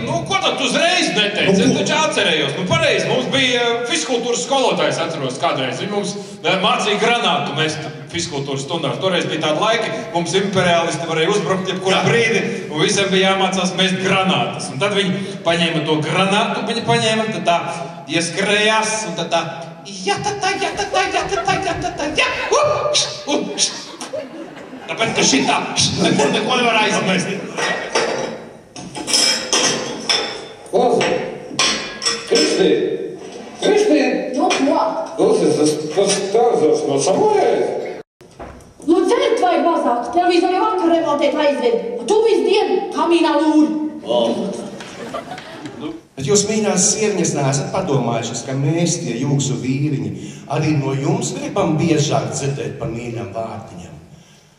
Nu, ko tad uzreiz neteici? Es taču atcerējos. Nu, pareizi, mums bija fiziskultūras skolotājs, atceros kādreiz. Viņi mums mācīja granātu mest fiziskultūras stundās. Toreiz bija tādi laiki, mums imperialisti varēja uzbrukt jebkurā brīdi, un visiem bija jāmācās mest granātas. Un tad viņi paņēma to granātu, tad tā ieskrējās, un tad tā tāpēc, ka šitā neko nevar aizmest. Kristi! Nu, ko? Tas tāzās no samojēs? Nu, dzert vajag mazāk. Televizoru vakar remontēt aizved. Tu visu dienu kamīnā lūri. Bet jūs, mīļās sieviņas, neesat padomājušas, ka mēs, tie jūsu vīriņi, arī no jums gribam biežāk dzirdēt par mīļām vārdiņām.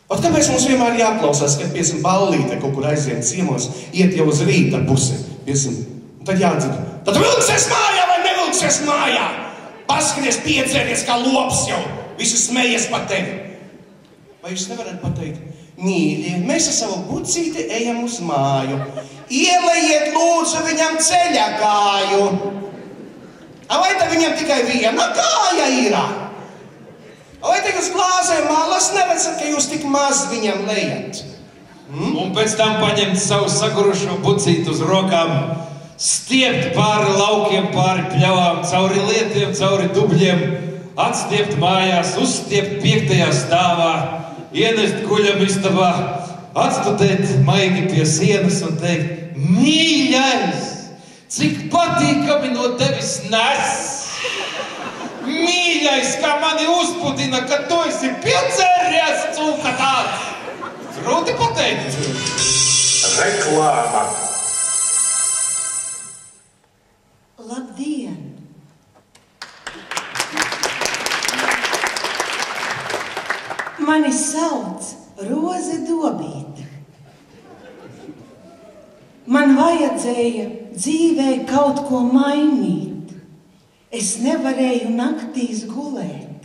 Ot, kāpēc mums vienmēr jāklausās, kad, piemēram, ballīte kaut kur aiziem ciemos, iet jau uz rīta pusi, piemēram, tad jādzird. Tad vilksies mājā vai nevilksies mājā? Paskaties, piedzēries kā lops jau, visi smejies par tevi. Vai jūs nevarat pateikt, mīļie, mēs ar savu bucīti ejam uz māju, ielejiet lūdzu viņam ceļa kāju. Vai tad viņam tikai viena kāja ir? Vai te jūs glāzē malas nevecat, ka jūs tik maz viņam lejat? Un pēc tam paņemt savu sagurušo bucītu uz rokām, stiept pāri laukiem, pāri pļavām, cauri lietiem, cauri dubļiem, atstiept mājās, uzstiept 5. stāvā, ienest guļamistabā, atstudēt maigi pie sienas un teikt, mīļais, cik patīkami no tevis nes! Mīļais, kā mani uzpudina, ka tu esi piedzēries, cūka tāds! Grūti pateikt! Reklāma! Labdien! Mani sauc Roze Dobīte. Man vajadzēja dzīvē kaut ko mainīt. Es nevarēju naktīs gulēt.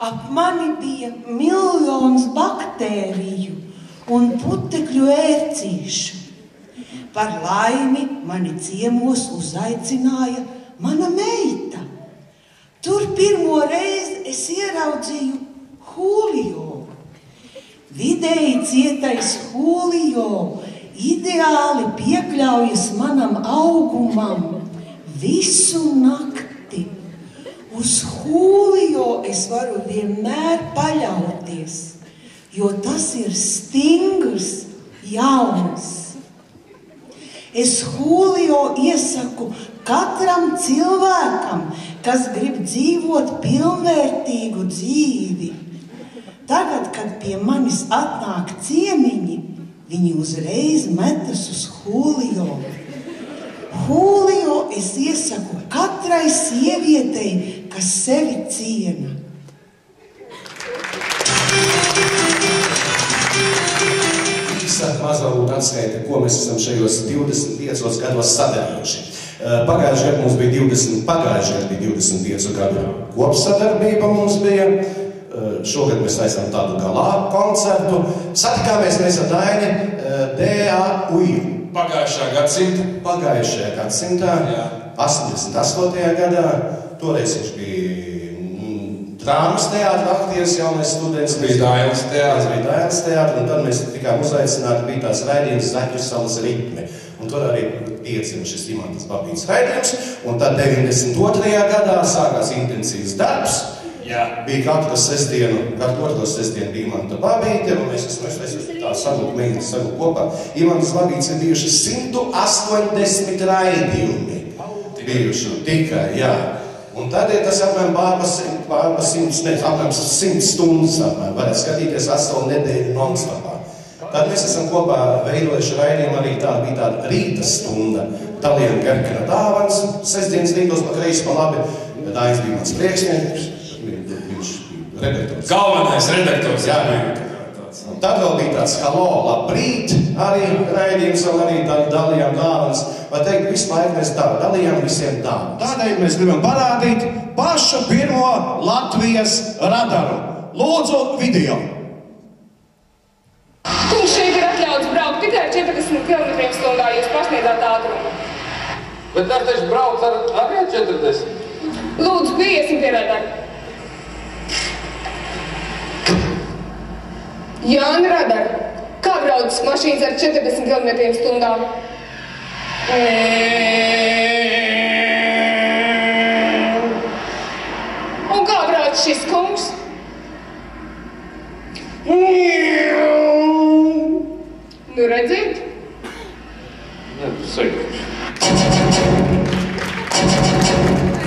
Ap mani bija miljons baktēriju un putekļu ērcīšu. Par laimi mani ciemos uzaicināja mana meita. Tur pirmo reizi es ieraudzīju Julio. Vidēji cietais Julio ideāli piekļaujas manam augumam visu nakti. Uz Julio es varu vienmēr paļauties, jo tas ir stingrs, jauns. Es Julio iesaku katram cilvēkam, kas grib dzīvot pilnvērtīgu dzīvi. Tagad, kad pie manis atnāk ciemiņi, viņi uzreiz metas uz Julio. Julio es iesaku katrai sievietei, kas sevi ciena. Īsāk mazalūta atskaita, ko mēs esam šajos 25 gados sadarījuši. Pagājušajā gadā mums bija 25 gadu kopsadarbība mums bija. Šogad mēs taisām tādu galā koncertu. Satikāmies mēs ar Daini D.A.U. Pagājušajā gadsimtā, jā. 88. gadā. Toreiz viņš bija drāmas teātra aktieris, jaunais students. Bija Dailes teātra, un tad mēs tikām uzaicināti, bija tās raidījums Zaķu salas ritmi. Un tur arī piedzima šis Imantas Babītes raidījums. Un tad 92. gadā sākās intensīvs darbs. Jā. Bija katru otro sestdienu bija Imanta Babīte, un mēs esam tā sagu kopā. Imantas Babītes ir bijuši 180 raidījumi. Bijuši tikai, jā. Un tad ir tas apmēram apmēram 100 stundas apmēram. Varētu skatīties 8 nedēļu non-stopā. Tad mēs esam kopā veidojuši raidījumu arī bija tāda rīta stunda. Talija Gerkina dāvans, sestdienas rītos pa kreisi pa labi. Dainis bija mans priekšnieks. Redaktors. Galvenais redaktors, jā. Un tad vēl bija tāds halo, labrīt, arī raidījums, vēl arī dalījām dāvanas. Vai teikt, visu laiku mēs dalījām visiem dāvanas. Tādēļ mēs gribam parādīt pašu pirmo Latvijas radaru. Lūdzu, video. Kungs, šeit ir atļauts braukt tikai 40 km/h, jūs pasniedzāt ātrumu. Bet ar taču brauc arī 40. Lūdzu, pieiesim pie radara. Jāni radar, kā brauc mašīnas ar 40 km/h? Un kā brauc šis kungs? Nu redziet?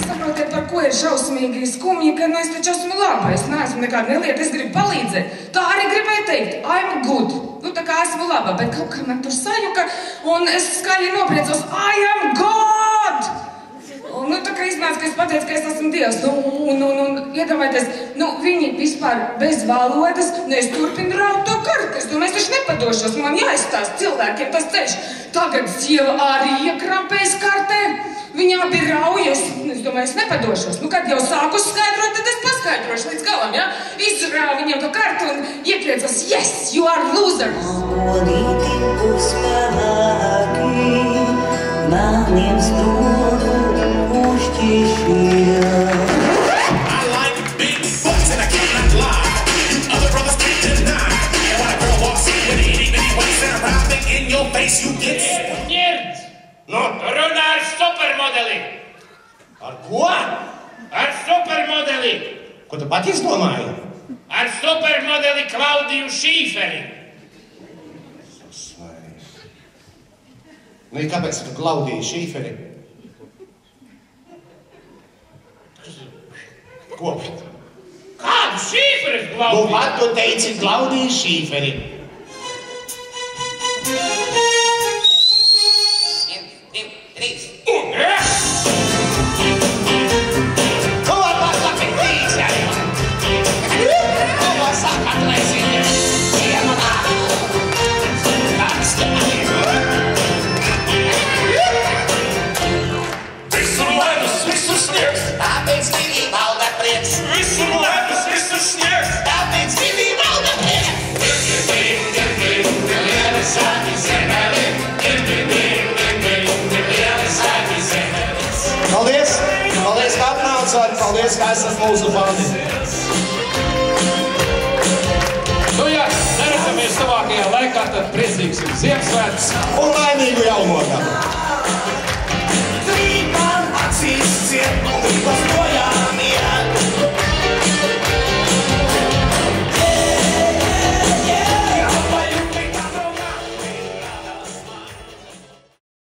Saprotiet, par ko ir šausmīgi skumji, ka es taču esmu laba, es neesmu nekāda nelieta, es gribu palīdzēt. Tā arī gribēju teikt, I'm good. Nu, tā kā esmu laba, bet kaut kā man tur sajuka, un es skaļi nopriecos, I am God! Un, nu, tā kā iznāca, ka es pateicu, ka es esmu Dievs. Un iedomājieties, viņi vispār bez valodas, es turpinu raut to karti. Es domāju, es taču nepadošos, man jāizstāst cilvēkiem tas ceļš. Tagad sieva arī iekrampējas kartē. Viņa abi raujas. Es domāju, es nepadošos. Nu, kad jau sāku skaidrot, tad es paskaidrošu līdz galam, ja? Izrāvu viņam to kartu un iekļiecos, yes, you are losers. Morīti būs spēki, maniem snodu uzķišiem. I like big butts and I cannot lie. You other brothers can't deny. And when a girl walks in with an itty-bitty waist and a round thing in your face, you get Ņirds! Runā ar supermodeli! Ar ko? Ar supermodeli! Ko tu pat izdomāji? Ar supermodeli Klaudiju Šīferi! Nu, kāpēc tu Klaudiju Šīferi? Ko? Kādu Šīferi, Nu, Klaudiju? pat tu teici Klaudiju Šīferi. Paldies! Paldies, ka atnācāt! Paldies, ka esat mūsu fani! Nu, ja neredzamies tuvākajā laikā, tad priecīgs jums Ziemassvētkus! Un laimīgu jauno gadu!